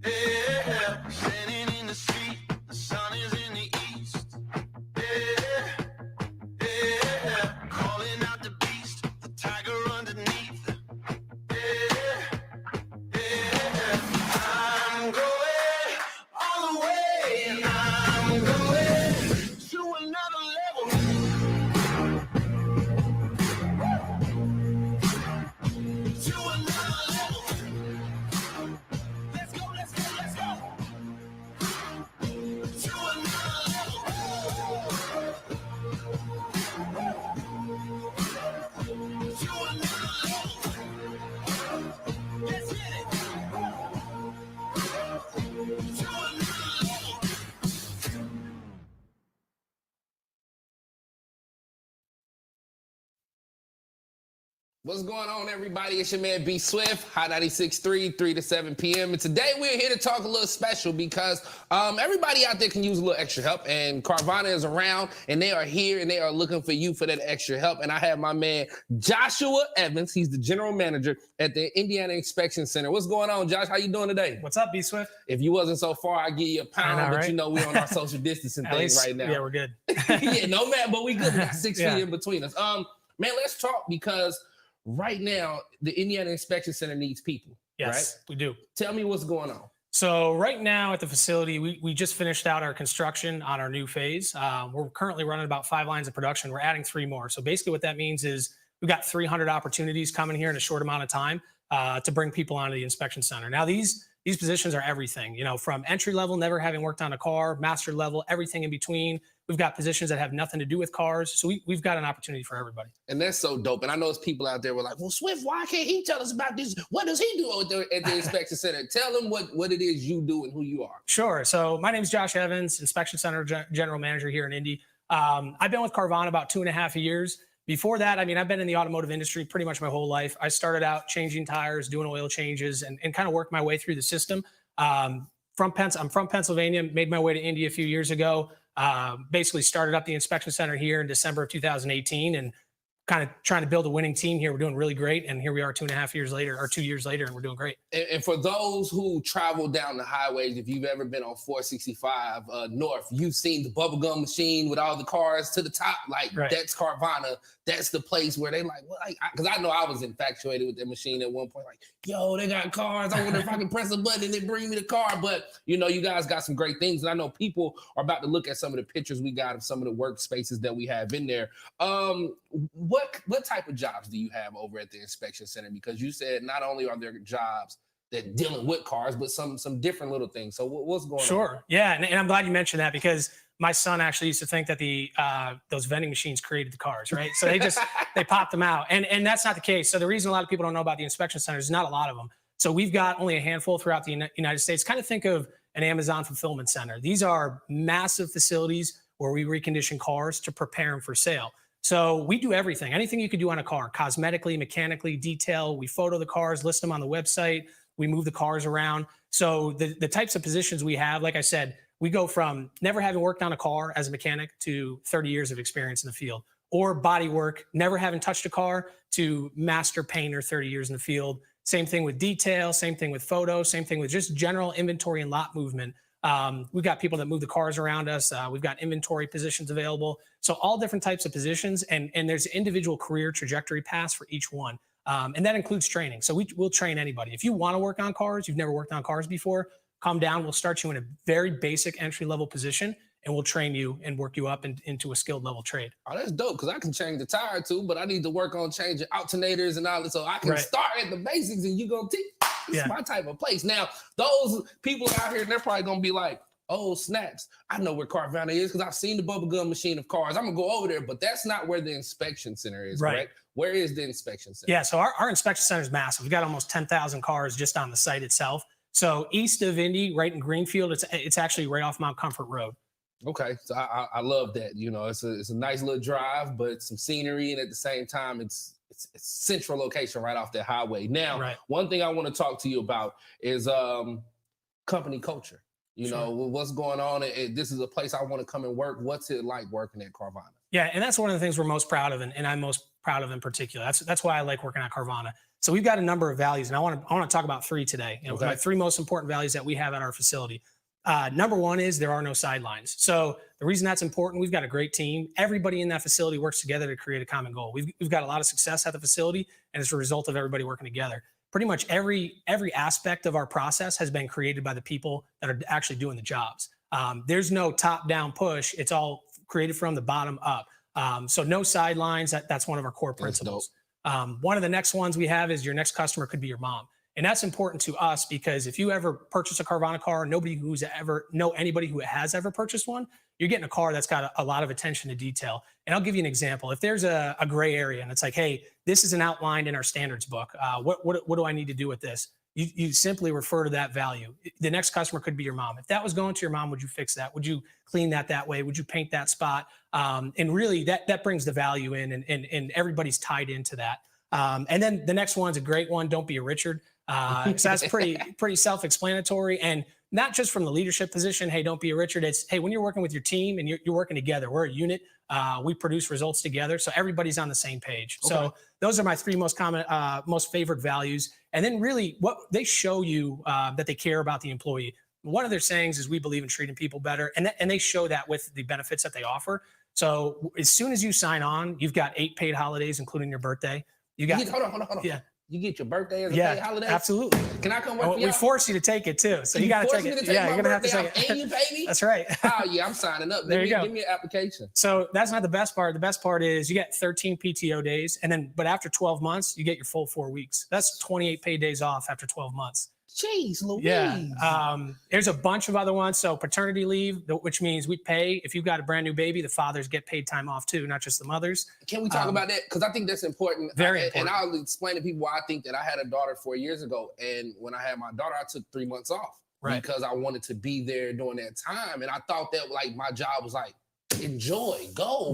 Yeah, standing in the street, the sun is in the east. Yeah, yeah, calling out the beast, the tiger underneath. Yeah, yeah, I'm going all the way. I'm going to another level. To another level. Let's go, let's go, let's go. To another level. To another level. Let's get it. To another level. What's going on, everybody? It's your man B Swift, Hot 96.3, 3 to 7 p.m. And today we're here to talk a little special because everybody out there can use a little extra help, and Carvana is around, and they are here, and they are looking for you for that extra help. And I have my man Joshua Evans. He's the general manager at the Indiana Inspection Center. What's going on, Josh? How you doing today? What's up, B Swift? If you wasn't so far, I'd give you a pound, know, but right? you know we're on our social distancing At thing least, right now. yeah, we're good. Yeah, no man, but we good. We got 6 Yeah. feet in between us. Man, let's talk because right now the Indiana Inspection Center needs people. Yes, right? we do. Tell me what's going on. So right now at the facility, we just finished out our construction on our new phase. We're currently running about 5 lines of production. We're adding 3 more. So basically what that means is we've got 300 opportunities coming here in a short amount of time to bring people onto the inspection center. Now these positions are everything, you know, from entry level, never having worked on a car, master level, everything in between. We've got positions that have nothing to do with cars. So we've got an opportunity for everybody. And that's so dope. And I know there's people out there who are like, well, Swift, why can't he tell us about this? What does he do at the inspection center? Tell them what it is you do and who you are. Sure. So my name is Josh Evans, Inspection Center General Manager here in Indy. I've been with Carvana about 2.5 years. Before that, I mean, I've been in the automotive industry pretty much my whole life. I started out changing tires, doing oil changes, and kind of worked my way through the system. I'm from Pennsylvania, made my way to Indy a few years ago. Basically started up the inspection center here in December of 2018 and kind of trying to build a winning team here. We're doing really great. And here we are 2.5 years later, or 2 years later, and we're doing great. And for those who travel down the highways, if you've ever been on 465 north, you've seen the bubblegum machine with all the cars to the top. Like, Right. That's Carvana. That's the place where they like, well, because I know I was infatuated with that machine at one point. Like, yo, they got cars. I wonder if I can press a button and they bring me the car. But, you know, you guys got some great things. And I know people are about to look at some of the pictures we got of some of the workspaces that we have in there. What type of jobs do you have over at the inspection center? Because you said not only are there jobs that dealing with cars, but some different little things. So what's going on? Sure. Yeah. And I'm glad you mentioned that because my son actually used to think that those vending machines created the cars, right? So they popped them out. And that's not the case. So the reason a lot of people don't know about the inspection center is not a lot of them. So we've got only a handful throughout the United States. Kind of think of an Amazon fulfillment center. These are massive facilities where we recondition cars to prepare them for sale. So we do everything, anything you could do on a car, cosmetically, mechanically, detail. We photo the cars, list them on the website. We move the cars around. So the types of positions we have, like I said, we go from never having worked on a car as a mechanic to 30 years of experience in the field, or body work, never having touched a car, to master painter, 30 years in the field. Same thing with detail, same thing with photo, same thing with just general inventory and lot movement. We've got people that move the cars around us. We've got inventory positions available. So all different types of positions, and there's individual career trajectory paths for each one. And that includes training. So we'll train anybody. If you want to work on cars, you've never worked on cars before, come down. We'll start you in a very basic entry-level position, and we'll train you and work you up into a skilled level trade. Oh, that's dope, because I can change the tire too, but I need to work on changing alternators and all that. So I can start at the basics and you go teach. This is my type of place. Now, those people out here, they're probably going to be like, oh, snaps. I know where Carvana is because I've seen the bubblegum machine of cars. I'm going to go over there, but that's not where the inspection center is, correct? Where is the inspection center? Yeah, so our inspection center is massive. We've got almost 10,000 cars just on the site itself. So east of Indy, right in Greenfield, it's actually right off Mount Comfort Road. Okay, so I love that. You know, it's a nice little drive, but some scenery, and at the same time, it's central location right off that highway. Now, one thing I want to talk to you about is company culture. You know, what's going on? This is a place I want to come and work. What's it like working at Carvana? Yeah, and that's one of the things we're most proud of, and I'm most proud of in particular. That's why I like working at Carvana. So we've got a number of values, and I want to talk about 3 today. You know, my 3 most important values that we have at our facility. Number 1 is there are no sidelines. So the reason that's important, we've got a great team. Everybody in that facility works together to create a common goal. We've got a lot of success at the facility, and it's a result of everybody working together. Pretty much every aspect of our process has been created by the people that are actually doing the jobs. There's no top-down push. It's all created from the bottom up. So no sidelines. That's one of our core principles. One of the next ones we have is your next customer could be your mom. And that's important to us because if you ever purchase a Carvana car, anybody who has ever purchased one, you're getting a car that's got a lot of attention to detail. And I'll give you an example. If there's a gray area and it's like, hey, this isn't outlined in our standards book. What do I need to do with this? You simply refer to that value. The next customer could be your mom. If that was going to your mom, would you fix that? Would you clean that way? Would you paint that spot? And really that brings the value in and everybody's tied into that. And then the next one's a great one. Don't be a Richard. So that's pretty self-explanatory, and not just from the leadership position. Hey, don't be a Richard. It's, hey, when you're working with your team and you're working together, we're a unit. We produce results together. So everybody's on the same page. Okay. So those are my 3 most common, most favored values. And then really what they show you that they care about the employee. One of their sayings is we believe in treating people better. And they show that with the benefits that they offer. So as soon as you sign on, you've got 8 paid holidays, including your birthday. Hold on. Yeah. You get your birthday as a paid holiday? Absolutely. Can I come work for y'all? We force you to take it too. So you got to take it. Yeah, you're going to have to take it. And you pay me? That's right. Oh, yeah, I'm signing up. There you go. Give me an application. So that's not the best part. The best part is you get 13 PTO days. But after 12 months, you get your full 4 weeks. That's 28 paid days off after 12 months. Jeez, Louise. Yeah. There's a bunch of other ones. So paternity leave, which means we pay. If you've got a brand new baby, the fathers get paid time off too, not just the mothers. Can we talk about that? Because I think that's important. Very important. And I'll explain to people why I think that I had a daughter 4 years ago. And when I had my daughter, I took 3 months off because I wanted to be there during that time. And I thought that like my job was like, enjoy, go,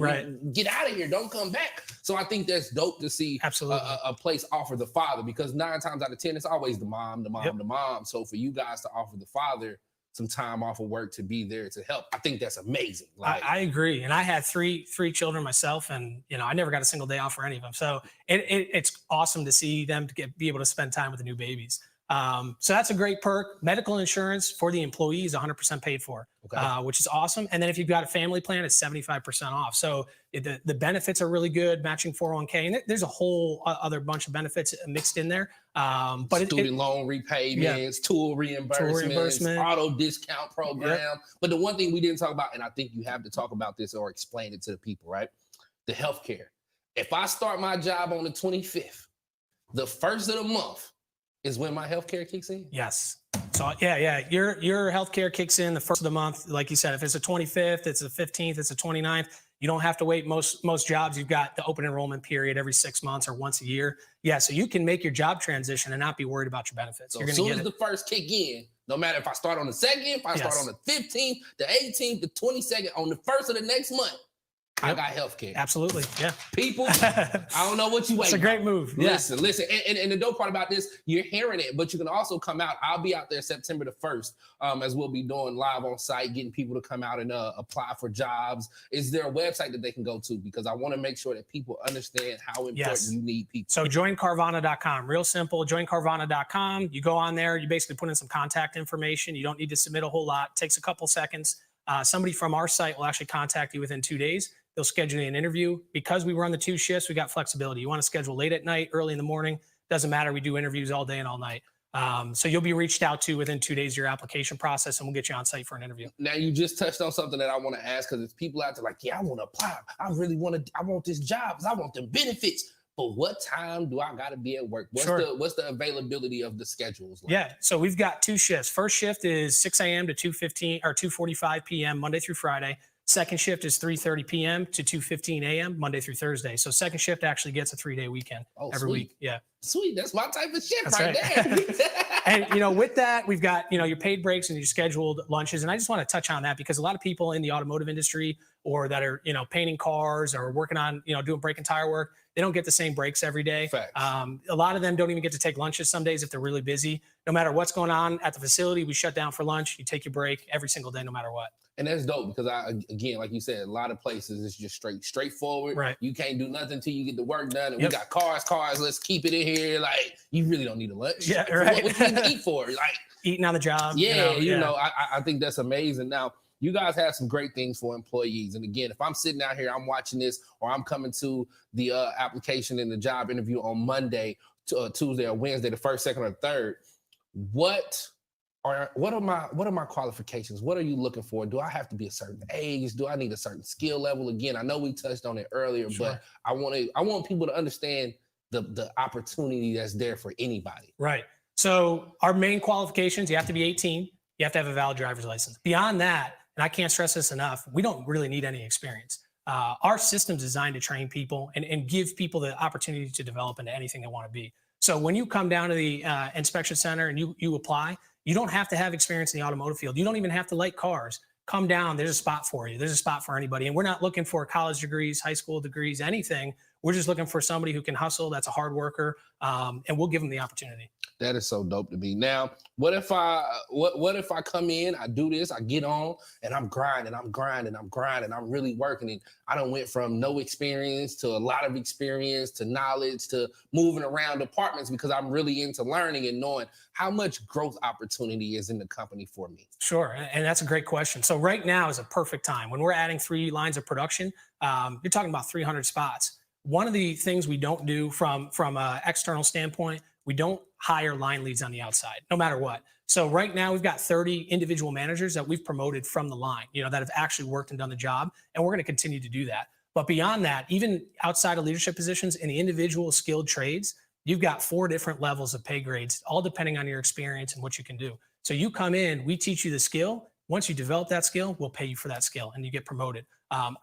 get out of here, don't come back. So I think that's dope to see a place offer the father, because 9 times out of 10, it's always the mom. So for you guys to offer the father some time off of work to be there to help, I think that's amazing. Like, I agree. And I had three children myself, and I never got a single day off for any of them. So it's awesome to see them be able to spend time with the new babies. So that's a great perk. Medical insurance for the employees, 100% paid for, which is awesome. And then if you've got a family plan, it's 75% off. So the benefits are really good, matching 401k. And there's a whole other bunch of benefits mixed in there. But student loan repayments, tool reimbursements, auto discount program. But the one thing we didn't talk about, and I think you have to talk about this or explain it to the people, right? The healthcare. If I start my job on the 25th, the first of the month is when my healthcare kicks in? Yes. So your healthcare kicks in the first of the month. Like you said, if it's the 25th, it's the 15th, it's the 29th. You don't have to wait. Most jobs, you've got the open enrollment period every 6 months or once a year. Yeah, so you can make your job transition and not be worried about your benefits. So as soon as the first kick in, no matter if I start on the 2nd, if I start on the 15th, the 18th, the 22nd, on the 1st of the next month, I got healthcare. Absolutely. Yeah. People, I don't know what you wait. It's a great move. Listen. And the dope part about this, you're hearing it, but you can also come out. I'll be out there September the 1st, as we'll be doing live on site, getting people to come out and apply for jobs. Is there a website that they can go to? Because I want to make sure that people understand how important you need people. So joincarvana.com, real simple, joincarvana.com. You go on there, you basically put in some contact information. You don't need to submit a whole lot. It takes a couple seconds. Somebody from our site will actually contact you within 2 days. They'll schedule an interview. Because we run the 2 shifts, we got flexibility. You want to schedule late at night, early in the morning, doesn't matter. We do interviews all day and all night. So you'll be reached out to within 2 days of your application process, and we'll get you on site for an interview. Now, you just touched on something that I want to ask, because it's people out there like, I want to apply. I want this job because I want the benefits. But what time do I got to be at work? What's the availability of the schedules like? Yeah, so we've got 2 shifts. First shift is 6 a.m. to 2:45 p.m. Monday through Friday. Second shift is 3:30 p.m. to 2:15 a.m. Monday through Thursday. So second shift actually gets a 3-day weekend every week. Yeah. Sweet. That's my type of shift there. And, with that, we've got, your paid breaks and your scheduled lunches. And I just want to touch on that because a lot of people in the automotive industry or that are, painting cars or working on, doing brake and tire work, they don't get the same breaks every day. A lot of them don't even get to take lunches some days if they're really busy. No matter what's going on at the facility, we shut down for lunch. You take your break every single day, no matter what. And that's dope because again, like you said, a lot of places it's just straightforward. Right. You can't do nothing until you get the work done. And Yep. we got cars. Let's keep it in here. Like you really don't need a lunch. Yeah, right. What you need to eat for? Like Eating on the job. yeah, I think that's amazing. Now you guys have some great things for employees. And again, if I'm sitting out here, I'm watching this, or I'm coming to the application and the job interview on Monday, Tuesday, or Wednesday, the first, second, or third, what are my qualifications? What are you looking for? Do I have to be a certain age? Do I need a certain skill level? Again, I know we touched on it earlier, Sure. but I want people to understand the opportunity that's there for anybody. Right. So our main qualifications, you have to be 18. You have to have a valid driver's license. Beyond that, and I can't stress this enough, we don't really need any experience. Our system's designed to train people and give people the opportunity to develop into anything they want to be. So when you come down to the inspection center and you apply, you don't have to have experience in the automotive field. You don't even have to like cars. Come down, there's a spot for you. There's a spot for anybody. And we're not looking for college degrees, high school degrees, anything. We're just looking for somebody who can hustle, that's a hard worker, and we'll give them the opportunity. That is so dope to me. Now, what if I come in, I do this, I get on, and I'm grinding, I'm really working, and I done went from no experience to a lot of experience to knowledge to moving around departments because I'm really into learning and knowing how much growth opportunity is in the company for me. Sure, and that's a great question. So right now is a perfect time. When we're adding 3 lines of production, you're talking about 300 spots. One of the things we don't do from an external standpoint, we don't hire line leads on the outside, no matter what. So right now we've got 30 individual managers that we've promoted from the line, that have actually worked and done the job. And we're going to continue to do that. But beyond that, even outside of leadership positions in the individual skilled trades, you've got 4 different levels of pay grades, all depending on your experience and what you can do. So you come in, we teach you the skill. Once you develop that skill, we'll pay you for that skill and you get promoted.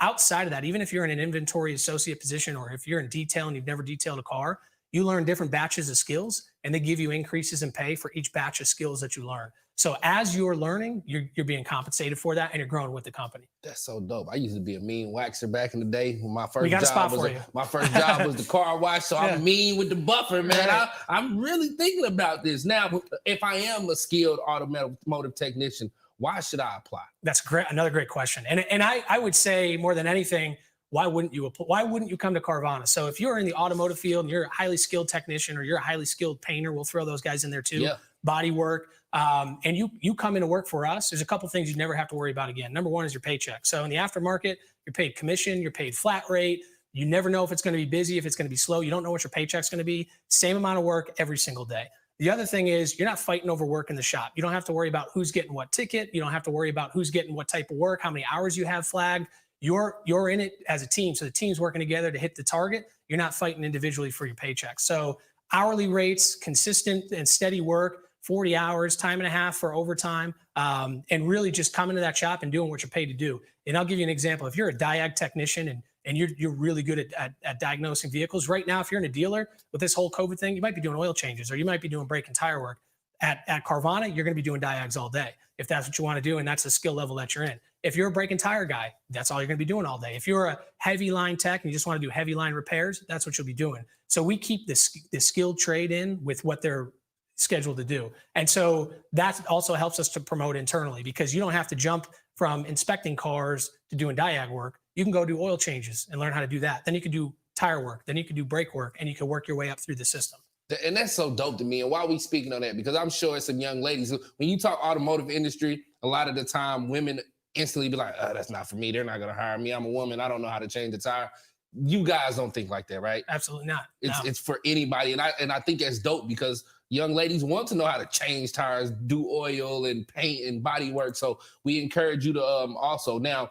Outside of that, even if you're in an inventory associate position or if you're in detail and you've never detailed a car, you learn different batches of skills and they give you increases in pay for each batch of skills that you learn. So as you're learning, you're being compensated for that and you're growing with the company. That's so dope. I used to be a mean waxer back in the day when my first We got a spot job for you. My first job was the car wash. So Yeah. I'm mean with the buffer, man. Right. I'm really thinking about this. Now, if I am a skilled automotive technician, why should I apply? That's great. Another great question. And I would say more than anything, why wouldn't you apply? Why wouldn't you come to Carvana? So if you're in the automotive field and you're a highly skilled technician or you're a highly skilled painter, we'll throw those guys in there too. Yeah. Body work. And you come in to work for us, there's a couple things you never have to worry about again. Number one is your paycheck. So in the aftermarket, you're paid commission, you're paid flat rate. You never know if it's going to be busy, if it's going to be slow. You don't know what your paycheck's going to be. Same amount of work every single day. The other thing is you're not fighting over work in the shop. You don't have to worry about who's getting what ticket. You don't have to worry about who's getting what type of work, how many hours you have flagged. You're in it as a team. So the team's working together to hit the target. You're not fighting individually for your paycheck. So hourly rates, consistent and steady work, 40 hours, time and a half for overtime, and really just coming to that shop and doing what you're paid to do. And I'll give you an example. If you're a diag technician and you're really good at diagnosing vehicles right now, if you're in a dealer with this whole COVID thing, you might be doing oil changes or you might be doing brake and tire work. At Carvana, you're going to be doing diags all day if that's what you want to do and that's the skill level that you're in. If you're a brake and tire guy, that's all you're going to be doing all day. If you're a heavy line tech and you just want to do heavy line repairs, that's what you'll be doing. So we keep the skilled trade in with what they're scheduled to do. And so that also helps us to promote internally because you don't have to jump from inspecting cars to doing diag work. You can go do oil changes and learn how to do that. Then you can do tire work. Then you can do brake work and you can work your way up through the system. And that's so dope to me. And why are we speaking on that? Because I'm sure it's some young ladies. When you talk automotive industry, a lot of the time women instantly be like, oh, that's not for me. They're not going to hire me. I'm a woman. I don't know how to change the tire. You guys don't think like that, right? Absolutely not. It's for anybody. And I think that's dope because young ladies want to know how to change tires, do oil and paint and body work. So we encourage you to also now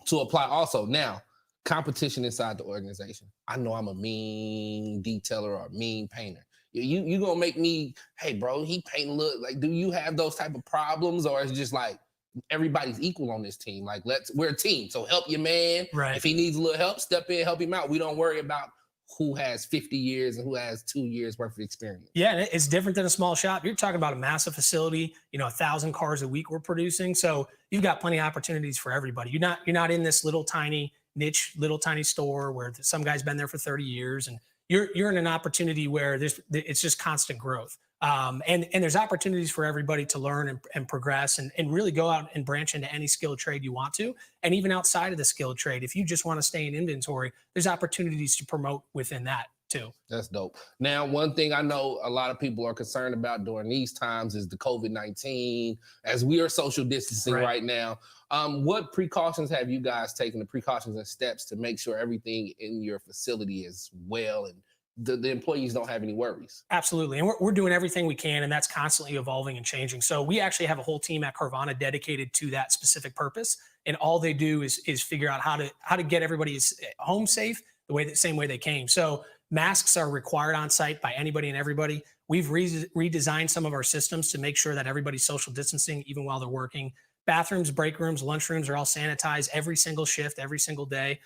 to apply also. Now, competition inside the organization. I know I'm a mean detailer or a mean painter. You gonna make me, hey bro, he painting look like, do you have those type of problems? Or it's just like everybody's equal on this team. Like we're a team. So help your man. Right. If he needs a little help, step in, help him out. We don't worry about who has 50 years and who has 2 years worth of experience. Yeah, and it's different than a small shop. You're talking about a massive facility, 1,000 cars a week we're producing. So you've got plenty of opportunities for everybody. You're not in this little tiny niche, little tiny store where some guy's been there for 30 years. And you're in an opportunity where it's just constant growth. And there's opportunities for everybody to learn and progress and really go out and branch into any skilled trade you want to. And even outside of the skilled trade, if you just want to stay in inventory, there's opportunities to promote within that too. That's dope. Now, one thing I know a lot of people are concerned about during these times is the COVID-19, as we are social distancing right now. What precautions have you guys taken, the precautions and steps to make sure everything in your facility is well and the employees don't have any worries? Absolutely. And we're doing everything we can, and that's constantly evolving and changing. So we actually have a whole team at Carvana dedicated to that specific purpose. And all they do is figure out how to get everybody home safe the same way they came. So masks are required on site by anybody and everybody. We've redesigned some of our systems to make sure that everybody's social distancing even while they're working. Bathrooms, break rooms, lunchrooms are all sanitized every single shift, every single day.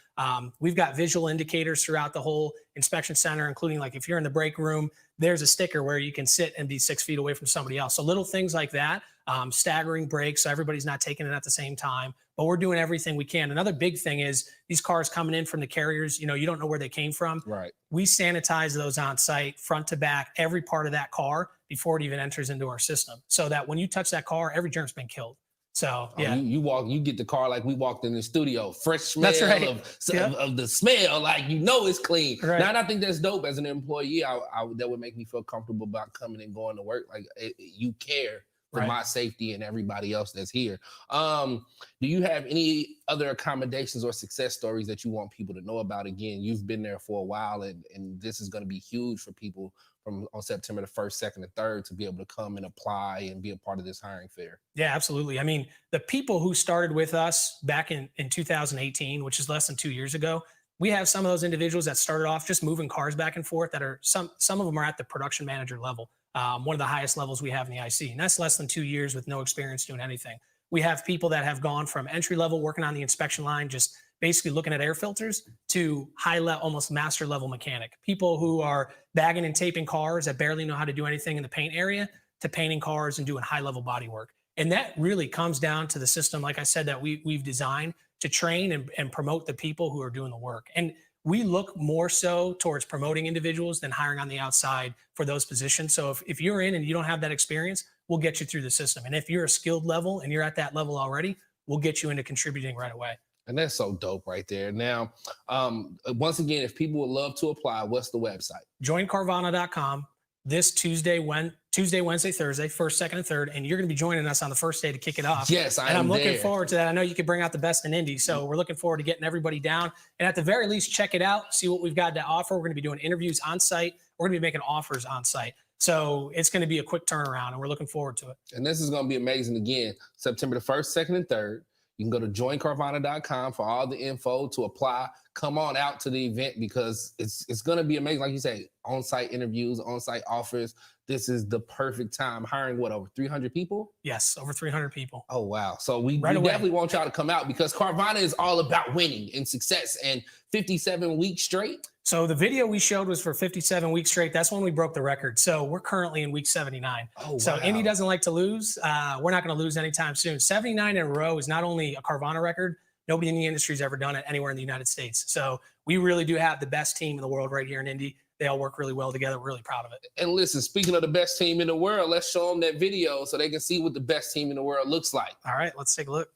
We've got visual indicators throughout the whole inspection center, including like if you're in the break room, there's a sticker where you can sit and be 6 feet away from somebody else. So little things like that, staggering breaks, so everybody's not taking it at the same time. But we're doing everything we can. Another big thing is these cars coming in from the carriers, you don't know where they came from. Right. We sanitize those on site, front to back, every part of that car before it even enters into our system. So that when you touch that car, every germ's been killed. So yeah, you get the car like we walked in the studio, fresh smell of the smell, like it's clean. Right. Now, and I think that's dope. As an employee, that would make me feel comfortable about coming and going to work. Like you care for my safety and everybody else that's here. Do you have any other accommodations or success stories that you want people to know about? Again, you've been there for a while, and this is going to be huge for people on September the 1st, 2nd, and 3rd to be able to come and apply and be a part of this hiring fair. Yeah, absolutely. I mean, the people who started with us back in 2018, which is less than 2 years ago, we have some of those individuals that started off just moving cars back and forth that are some of them are at the production manager level, one of the highest levels we have in the IC. And that's less than 2 years with no experience doing anything. We have people that have gone from entry level working on the inspection line, just basically looking at air filters, to high level, almost master level mechanic. People who are bagging and taping cars that barely know how to do anything in the paint area, to painting cars and doing high level body work. And that really comes down to the system, like I said, that we've designed to train and promote the people who are doing the work. And we look more so towards promoting individuals than hiring on the outside for those positions. So if you're in and you don't have that experience, we'll get you through the system. And if you're a skilled level and you're at that level already, we'll get you into contributing right away. And that's so dope right there. Now, once again, if people would love to apply, what's the website? Joincarvana.com. This Tuesday, Wednesday, Thursday, 1st, 2nd, and 3rd, and you're going to be joining us on the first day to kick it off. Yes, I'm looking forward to that. I know you could bring out the best in Indy, so we're looking forward to getting everybody down. And at the very least, check it out, see what we've got to offer. We're going to be doing interviews on site. We're going to be making offers on site. So it's going to be a quick turnaround, and we're looking forward to it. And this is going to be amazing. Again, September the 1st, 2nd, and 3rd. You can go to joincarvana.com for all the info to apply. Come on out to the event because it's going to be amazing. Like you say, on-site interviews, on-site offers. This is the perfect time. Hiring, over 300 people? Yes, over 300 people. Oh, wow. So we definitely want y'all to come out because Carvana is all about winning and success and 57 weeks straight. So the video we showed was for 57 weeks straight. That's when we broke the record. So we're currently in week 79. Oh, wow. So Indy doesn't like to lose. We're not going to lose anytime soon. 79 in a row is not only a Carvana record, nobody in the industry has ever done it anywhere in the United States. So we really do have the best team in the world right here in Indy. They all work really well together. We're really proud of it. And listen, speaking of the best team in the world, let's show them that video so they can see what the best team in the world looks like. All right, let's take a look.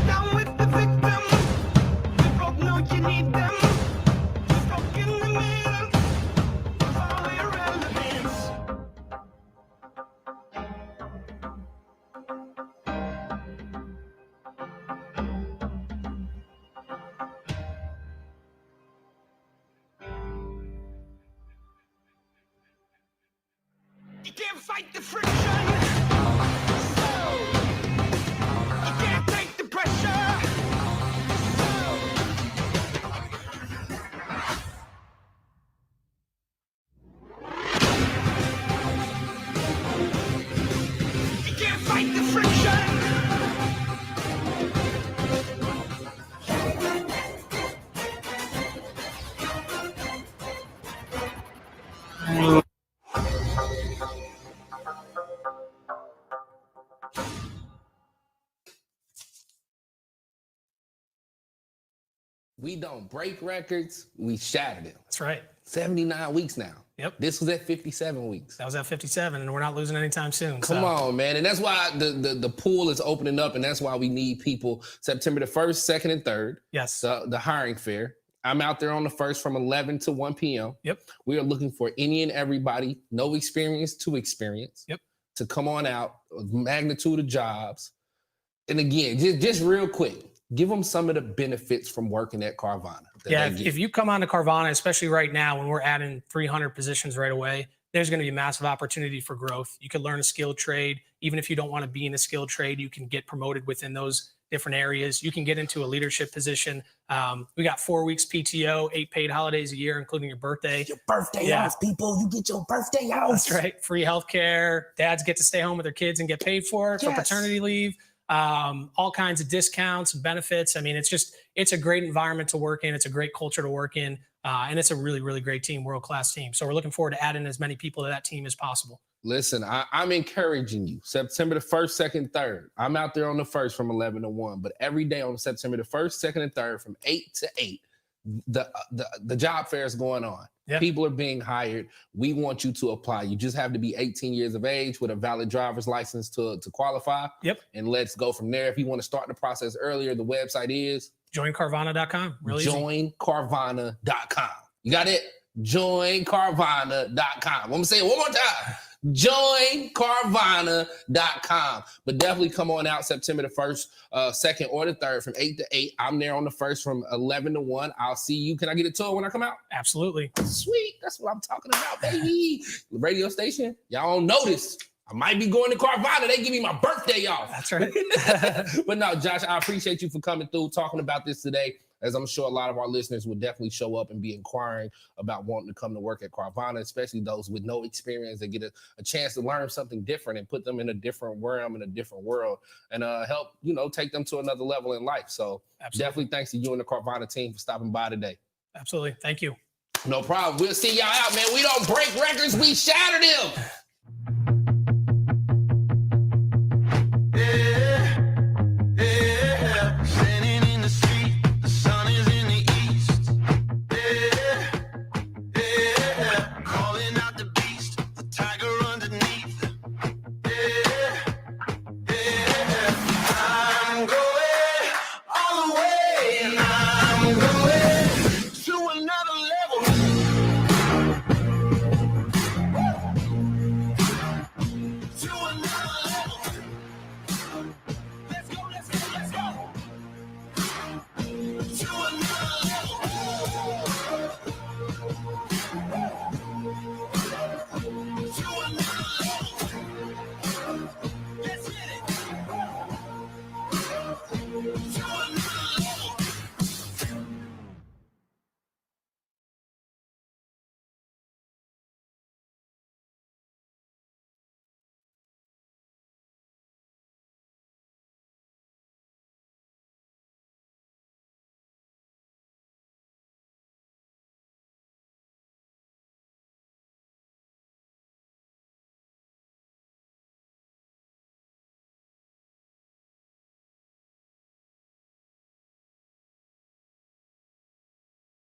Down with the victim. We both know you need them. We're stuck in the middle of all irrelevance. You can't fight the friction. So you can't take the pressure. You can't fight the friction. We don't break records, we shatter them. That's right. 79 weeks now. Yep. This was at 57 weeks. That was at 57, and we're not losing anytime soon. Come on, man. And that's why the pool is opening up, and that's why we need people September the 1st, 2nd, and 3rd. Yes. The hiring fair. I'm out there on the 1st from 11 to 1 p.m. Yep. We are looking for any and everybody, no experience to experience, Yep, to come on out, magnitude of jobs. And again, just real quick, give them some of the benefits from working at Carvana. Yeah, if you come on to Carvana, especially right now when we're adding 300 positions right away, there's going to be a massive opportunity for growth. You can learn a skilled trade. Even if you don't want to be in a skilled trade, you can get promoted within those different areas. You can get into a leadership position. We got 4 weeks PTO, 8 paid holidays a year, including your birthday. Your birthday off, people. You get your birthday off. That's right. Free healthcare. Dads get to stay home with their kids and get paid for it, for paternity leave. All kinds of discounts and benefits. I mean, it's a great environment to work in. It's a great culture to work in. And it's a really, really great team, world-class team. So we're looking forward to adding as many people to that team as possible. Listen, I'm encouraging you. September the 1st, 2nd, 3rd. I'm out there on the 1st from 11 to 1. But every day on September the 1st, 2nd, and 3rd from 8 to 8, the job fair is going on. Yep. People are being hired. We want you to apply. You just have to be 18 years of age with a valid driver's license to qualify. Yep. And let's go from there. If you want to start the process earlier, the website is joincarvana.com. Really easy. Joincarvana.com. You got it? Joincarvana.com. I'm going to say it one more time. Joincarvana.com. But definitely come on out September the 1st, 2nd, or the 3rd from 8 to 8. I'm there on the 1st from 11 to 1. I'll see you. Can I get a tour when I come out? Absolutely. Sweet. That's what I'm talking about, baby. The radio station, y'all don't notice. I might be going to Carvana. They give me my birthday off. That's right. But no, Josh, I appreciate you for coming through, talking about this today, as I'm sure a lot of our listeners will definitely show up and be inquiring about wanting to come to work at Carvana, especially those with no experience and get a chance to learn something different and put them in a different realm, in a different world, and help, take them to another level in life. So definitely thanks to you and the Carvana team for stopping by today. Absolutely. Thank you. No problem. We'll see y'all out, man. We don't break records. We shatter them. Let's get it.